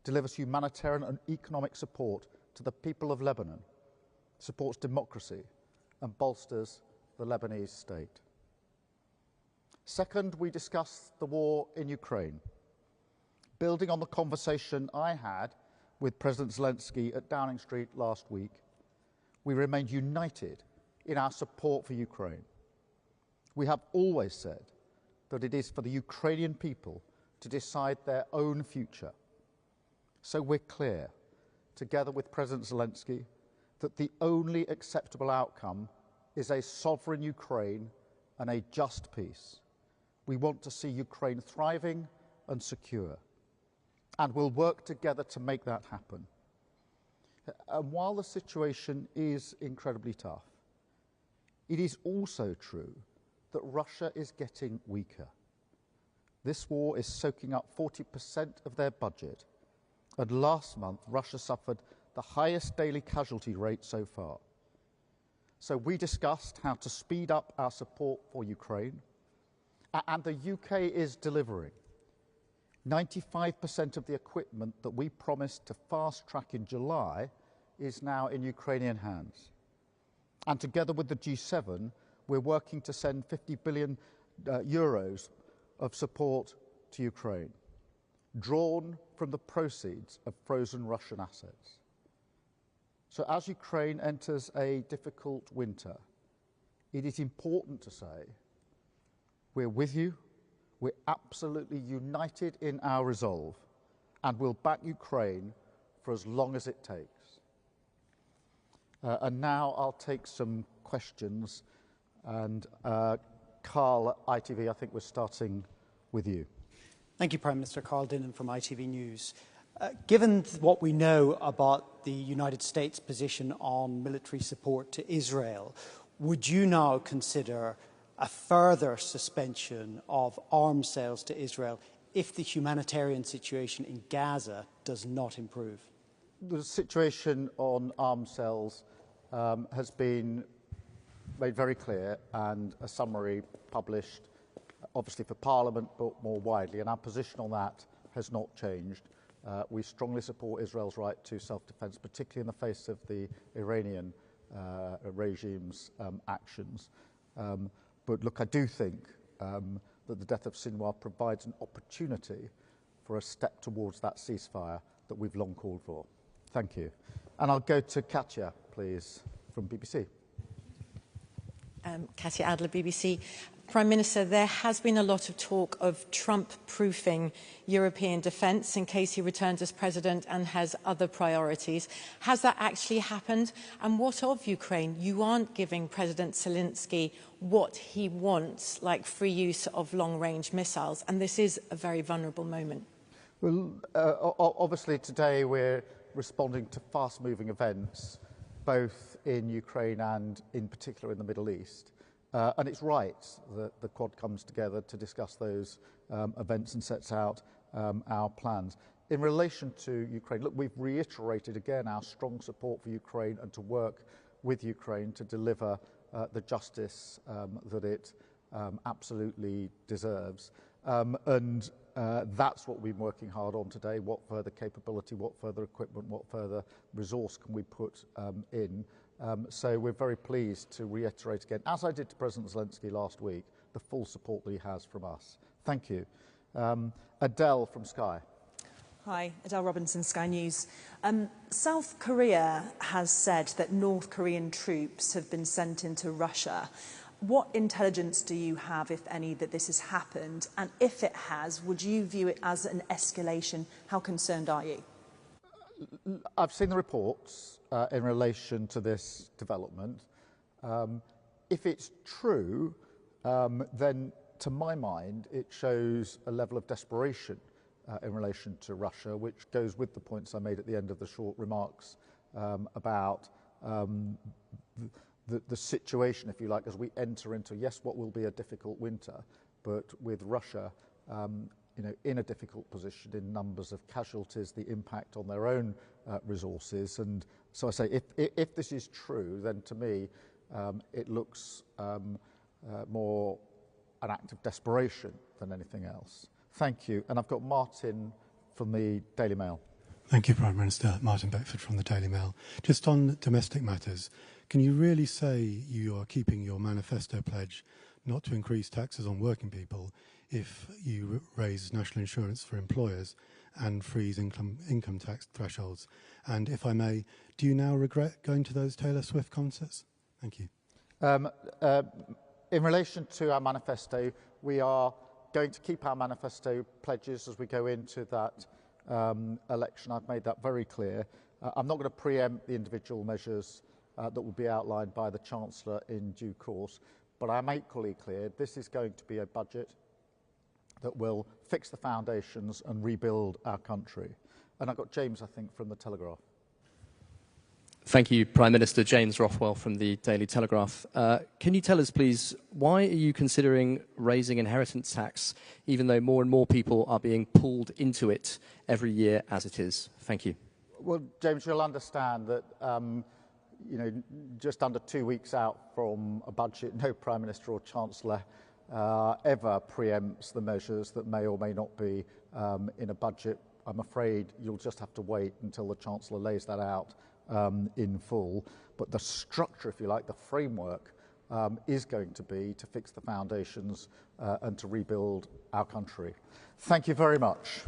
delivers humanitarian and economic support to the people of Lebanon, supports democracy and bolsters the Lebanese state. Second, we discussed the war in Ukraine, building on the conversation I had with President Zelensky at Downing Street last week. We remained united in our support for Ukraine. We have always said that it is for the Ukrainian people to decide their own future. So we're clear, together with President Zelensky, that the only acceptable outcome is a sovereign Ukraine and a just peace. We want to see Ukraine thriving and secure, and we'll work together to make that happen. And while the situation is incredibly tough, it is also true that Russia is getting weaker. This war is soaking up 40% of their budget, and last month Russia suffered the highest daily casualty rate so far. So we discussed how to speed up our support for Ukraine, and the UK is delivering. 95% of the equipment that we promised to fast-track in July is now in Ukrainian hands. And together with the G7, we're working to send 50 billion euros of support to Ukraine, drawn from the proceeds of frozen Russian assets. So as Ukraine enters a difficult winter, it is important to say we're with you, we're absolutely united in our resolve, and we'll back Ukraine for as long as it takes. And now I'll take some questions, and Carl at ITV, I think we're starting with you. Thank you, Prime Minister. Carl Dinnan from ITV News. Given what we know about the United States' position on military support to Israel, would you now consider a further suspension of arms sales to Israel if the humanitarian situation in Gaza does not improve? The situation on arms sales has been made very clear, and a summary published, obviously for Parliament, but more widely, and our position on that has not changed. We strongly support Israel's right to self-defense, particularly in the face of the Iranian regime's actions. But look, I do think that the death of Sinwar provides an opportunity for a step towards that ceasefire that we've long called for. Thank you. And I'll go to Katya, please, from BBC. Katya Adler, BBC. Prime Minister, there has been a lot of talk of Trump-proofing European defence in case he returns as president and has other priorities. Has that actually happened? And what of Ukraine? You aren't giving President Zelensky what he wants, like free use of long-range missiles, and this is a very vulnerable moment. Well, obviously today we're responding to fast-moving events, both in Ukraine and in particular in the Middle East. And it's right that the Quad comes together to discuss those events and sets out our plans. In relation to Ukraine, look, we've reiterated again our strong support for Ukraine and to work with Ukraine to deliver the justice that it absolutely deserves. And that's what we've been working hard on today. What further capability, what further equipment, what further resource can we put in? So we're very pleased to reiterate again, as I did to President Zelensky last week, the full support that he has from us. Thank you. Adele from Sky. Hi, Adele Robinson, Sky News. South Korea has said that North Korean troops have been sent into Russia. What intelligence do you have, if any, that this has happened? And if it has, would you view it as an escalation? How concerned are you? I've seen the reports in relation to this development. If it's true, then to my mind, it shows a level of desperation in relation to Russia, which goes with the points I made at the end of the short remarks about the situation, if you like, as we enter into, yes, what will be a difficult winter, but with Russia in a difficult position in numbers of casualties, the impact on their own resources. And so I say, if this is true, then to me, it looks more an act of desperation than anything else. Thank you. And I've got Martin from the Daily Mail. Thank you, Prime Minister. Martin Beckford from the Daily Mail. Just on domestic matters, can you really say you are keeping your manifesto pledge not to increase taxes on working people if you raise national insurance for employers and freeze income tax thresholds? And if I may, do you now regret going to those Taylor Swift concerts? Thank you. In relation to our manifesto, we are going to keep our manifesto pledges as we go into that election. I've made that very clear. I'm not going to preempt the individual measures that will be outlined by the Chancellor in due course, but I'm equally clear this is going to be a budget that will fix the foundations and rebuild our country. And I've got James, I think, from the Telegraph. Thank you, Prime Minister. James Rothwell from the Daily Telegraph. Can you tell us, please, why are you considering raising inheritance tax, even though more and more people are being pulled into it every year as it is? Thank you. Well, James, you'll understand that, just under 2 weeks out from a budget, no Prime Minister or Chancellor ever preempts the measures that may or may not be in a budget. I'm afraid you'll just have to wait until the Chancellor lays that out in full. But the structure, if you like, the framework is going to be to fix the foundations and to rebuild our country. Thank you very much.